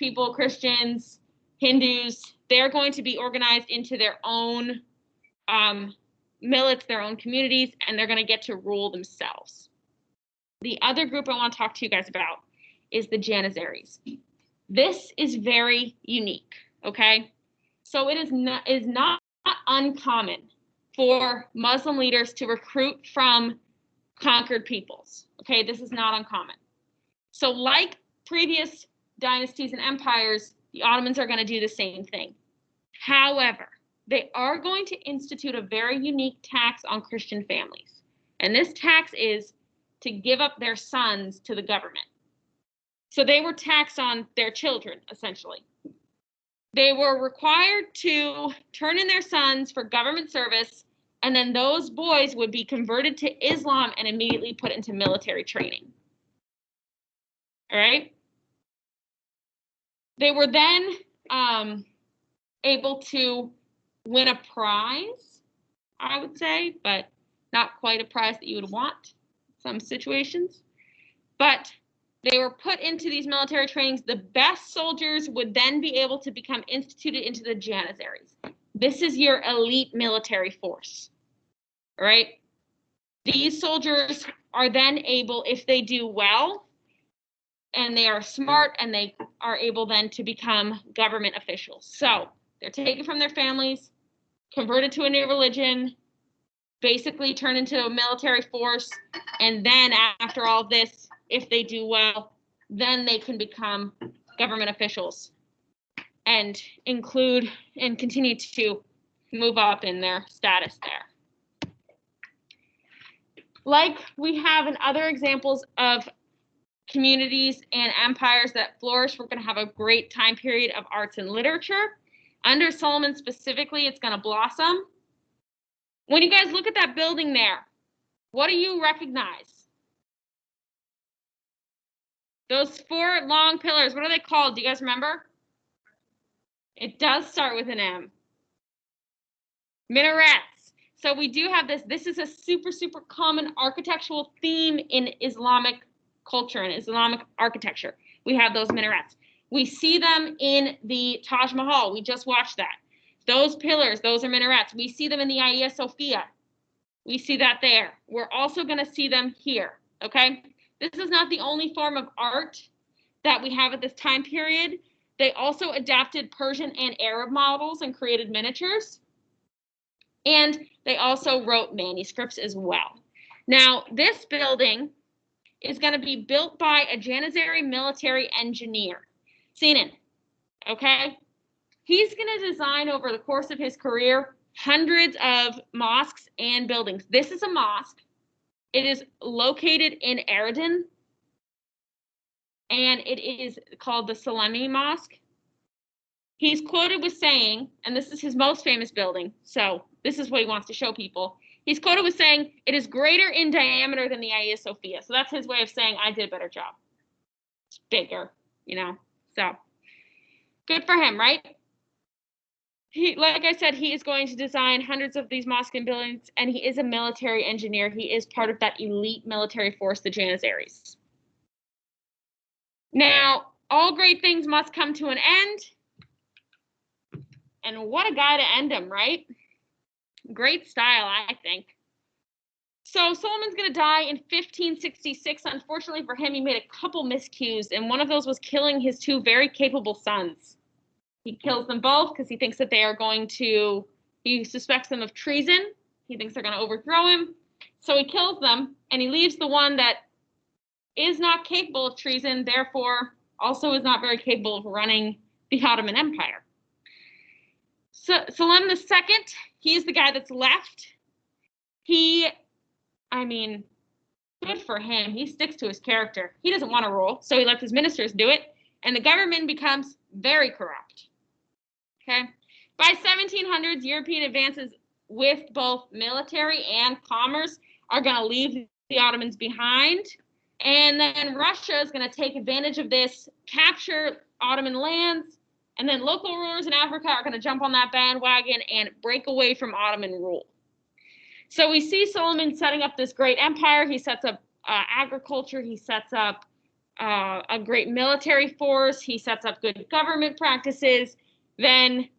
people, Christians, Hindus, they're going to be organized into their own millets, their own communities, and they're going to get to rule themselves. The other group I want to talk to you guys about is the Janissaries. This is very unique, okay? So it is not uncommon for Muslim leaders to recruit from conquered peoples, okay? This is not uncommon. So like previous dynasties and empires, the Ottomans are going to do the same thing. However, they are going to institute a very unique tax on Christian families. And this tax is to give up their sons to the government. So they were taxed on their children, essentially. They were required to turn in their sons for government service, and then those boys would be converted to Islam and immediately put into military training. All right? They were then able to win a prize, I would say, but not quite a prize that you would want in some situations. But they were put into these military trainings. The best soldiers would then be able to become instituted into the Janissaries. This is your elite military force, right? These soldiers are then able, if they do well, and they are smart, and they are able then to become government officials. So they're taken from their families, converted to a new religion, basically turned into a military force, and then after all this, if they do well, then they can become government officials and include and continue to move up in their status there. Like we have in other examples of communities and empires that flourish, we're going to have a great time period of arts and literature. Under Solomon specifically, it's going to blossom. When you guys look at that building there, what do you recognize? Those four long pillars, what are they called? Do you guys remember? It does start with an M. Minarets. So we do have this. This is a super, super common architectural theme in Islamic culture and Islamic architecture. We have those minarets. We see them in the Taj Mahal. We just watched that. Those pillars, those are minarets. We see them in the Hagia Sophia. We see that there. We're also going to see them here, okay? This is not the only form of art that we have at this time period. They also adapted Persian and Arab models and created miniatures. And they also wrote manuscripts as well. Now, this building is going to be built by a Janissary military engineer, Sinan, okay? He's going to design over the course of his career hundreds of mosques and buildings. This is a mosque. It is located in Eridan, and it is called the Salemi Mosque. He's quoted with saying, and this is his most famous building, so this is what he wants to show people. He's quoted with saying, it is greater in diameter than the Hagia Sophia. So that's his way of saying, I did a better job. It's bigger, you know, so good for him, right? Like I said, he is going to design hundreds of these mosques and buildings, and he is a military engineer. He is part of that elite military force, the Janissaries. Now, all great things must come to an end. And what a guy to end them, right? Great style, I think. So Solomon's going to die in 1566. Unfortunately for him, he made a couple miscues, and one of those was killing his two very capable sons. He kills them both because he thinks that they are going to, he suspects them of treason. He thinks they're going to overthrow him. So he kills them, and he leaves the one that is not capable of treason, therefore also is not very capable of running the Ottoman Empire. So Selim II, he's the guy that's left. I mean, good for him. He sticks to his character. He doesn't want to rule, so he lets his ministers do it, and the government becomes very corrupt. Okay? By 1700s, European advances with both military and commerce are going to leave the Ottomans behind, and then Russia is going to take advantage of this, capture Ottoman lands, and then local rulers in Africa are going to jump on that bandwagon and break away from Ottoman rule. So we see Solomon setting up this great empire. He sets up agriculture. He sets up a great military force. He sets up good government practices, then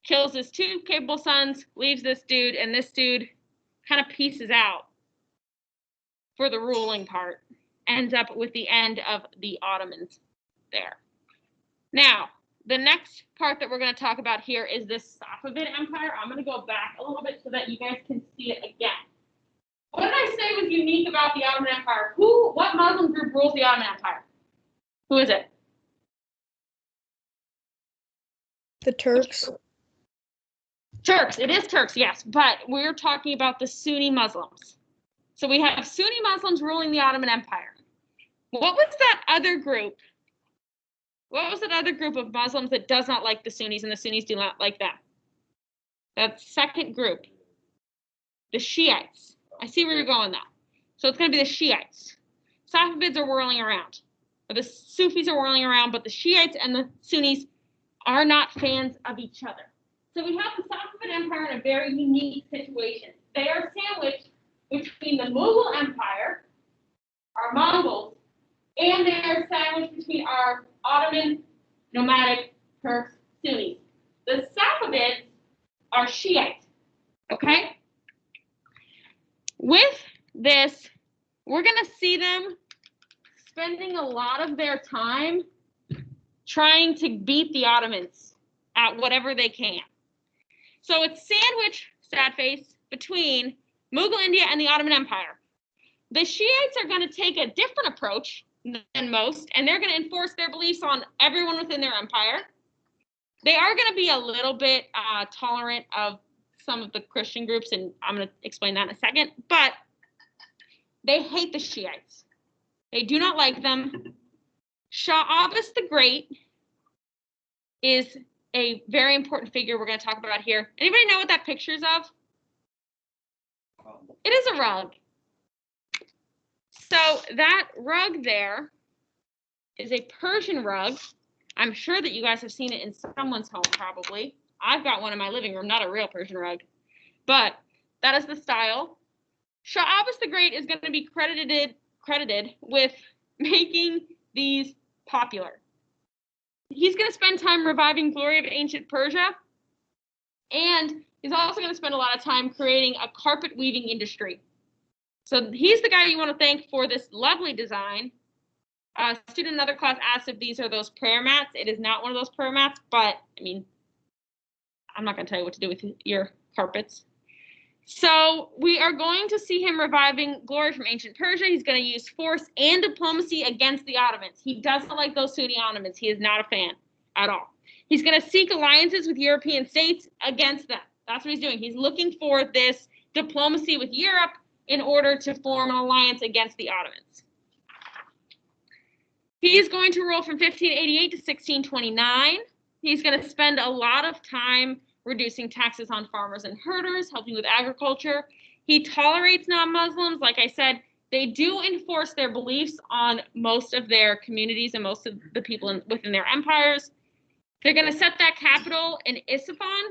kills his 2 capable sons, leaves this dude, and this dude kind of pieces out for the ruling part. Ends up with the end of the Ottomans there. Now, the next part that we're going to talk about here is this Safavid Empire. I'm going to go back a little bit so that you guys can see it again. What did I say was unique about the Ottoman Empire? What Muslim group rules the Ottoman Empire? Who is it? The Turks. Turks. It is Turks, yes. But we're talking about the Sunni Muslims. So we have Sunni Muslims ruling the Ottoman Empire. What was that other group? What was that other group of Muslims that does not like the Sunnis and the Sunnis do not like them? That second group, the Shiites. I see where you're going now. So it's going to be the Shiites. Safavids are whirling around. Or the Sufis are whirling around, but the Shiites and the Sunnis are not fans of each other. So we have the Safavid Empire in a very unique situation. They are sandwiched between the Mughal Empire, our Mongols, and they are sandwiched between our Ottoman, nomadic Turks, Sunnis. The Safavids are Shiite, okay? With this, we're going to see them spending a lot of their time trying to beat the Ottomans at whatever they can. So it's sandwiched, sad face, between Mughal India and the Ottoman Empire. The Shiites are going to take a different approach than most, and they're going to enforce their beliefs on everyone within their empire. They are going to be a little bit tolerant of some of the Christian groups, and I'm going to explain that in a second, but they hate the Shiites. They do not like them. Shah Abbas the Great is a very important figure we're going to talk about here. Anybody know what that picture is of? It is a rug. So that rug there is a Persian rug. I'm sure that you guys have seen it in someone's home, probably. I've got one in my living room, not a real Persian rug. But that is the style. Shah Abbas the Great is going to be credited with making these popular. He's going to spend time reviving glory of ancient Persia, and he's also going to spend a lot of time creating a carpet weaving industry. So he's the guy you want to thank for this lovely design. A student in another class asked if these are those prayer mats. It is not one of those prayer mats, but I mean, I'm not going to tell you what to do with your carpets. So we are going to see him reviving glory from ancient Persia. He's going to use force and diplomacy against the Ottomans. He doesn't like those Sunni Ottomans. He is not a fan at all. He's going to seek alliances with European states against them. That's what he's doing. He's looking for this diplomacy with Europe in order to form an alliance against the Ottomans. He is going to rule from 1588 to 1629. He's going to spend a lot of time reducing taxes on farmers and herders, helping with agriculture. He tolerates non-Muslims. Like I said, they do enforce their beliefs on most of their communities and most of the people within their empires. They're going to set that capital in Isfahan,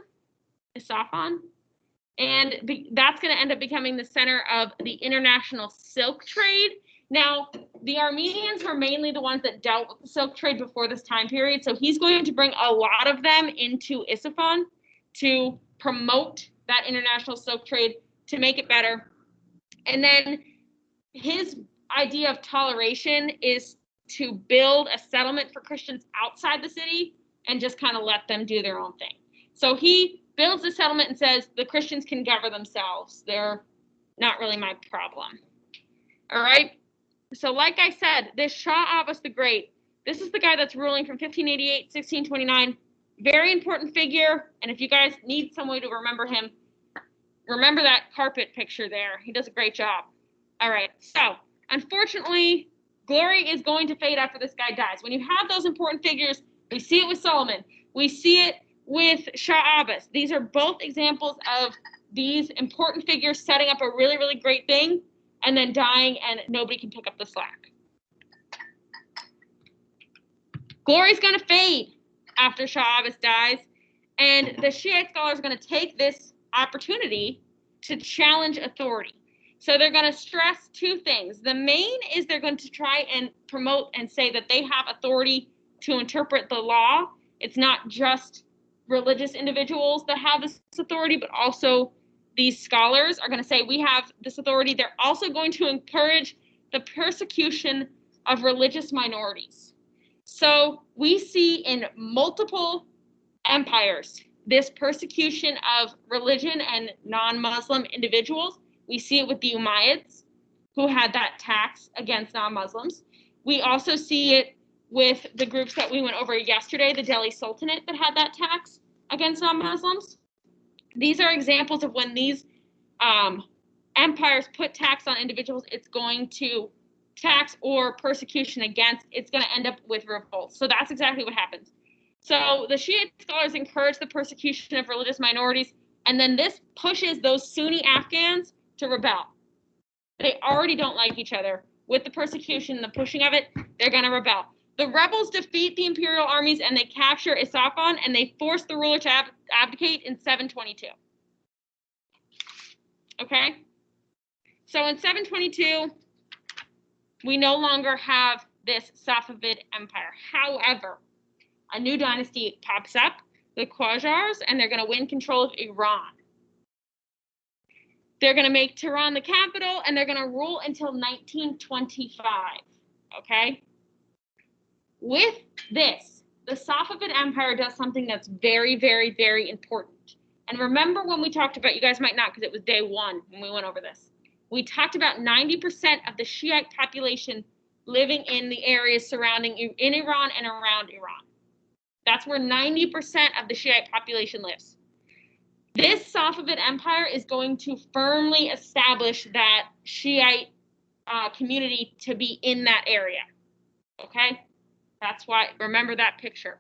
and that's going to end up becoming the center of the international silk trade. Now, the Armenians were mainly the ones that dealt with the silk trade before this time period, so he's going to bring a lot of them into Isfahan to promote that international silk trade, to make it better. And then his idea of toleration is to build a settlement for Christians outside the city and just kind of let them do their own thing. So he builds a settlement and says the Christians can govern themselves. They're not really my problem. All right? So like I said, this Shah Abbas the Great, this is the guy that's ruling from 1588, 1629. Very important figure, and if you guys need some way to remember him, remember that carpet picture there. He does a great job. All right, so unfortunately, glory is going to fade after this guy dies. When you have those important figures, we see it with Solomon. We see it with Shah Abbas. These are both examples of these important figures setting up a really, really great thing and then dying, and nobody can pick up the slack. Glory's going to fade after Shah Abbas dies, and the Shiite scholars are going to take this opportunity to challenge authority. So they're going to stress two things. The main is they're going to try and promote and say that they have authority to interpret the law. It's not just religious individuals that have this authority, but also these scholars are going to say we have this authority. They're also going to encourage the persecution of religious minorities. So we see in multiple empires this persecution of religion and non-Muslim individuals. We see it with the Umayyads, who had that tax against non-Muslims. We also see it with the groups that we went over yesterday, the Delhi Sultanate that had that tax against non-Muslims. These are examples of when these empires put tax on individuals, it's going to tax or persecution against, it's going to end up with revolt. So that's exactly what happens. So the Shiite scholars encourage the persecution of religious minorities, and then this pushes those Sunni Afghans to rebel. They already don't like each other. With the persecution, the pushing of it, they're going to rebel. The rebels defeat the imperial armies and they capture Isfahan and they force the ruler to abdicate in 722. Okay? So in 722, we no longer have this Safavid empire. However, a new dynasty pops up, the Qajars, and they're going to win control of Iran. They're going to make Tehran the capital, and they're going to rule until 1925. Okay? With this, the Safavid Empire does something that's very, very, very important. And remember when we talked about, you guys might not because it was day one when we went over this. We talked about 90% of the Shiite population living in the areas surrounding in Iran and around Iran. That's where 90% of the Shiite population lives. This Safavid Empire is going to firmly establish that Shiite community to be in that area. Okay? That's why, remember that picture.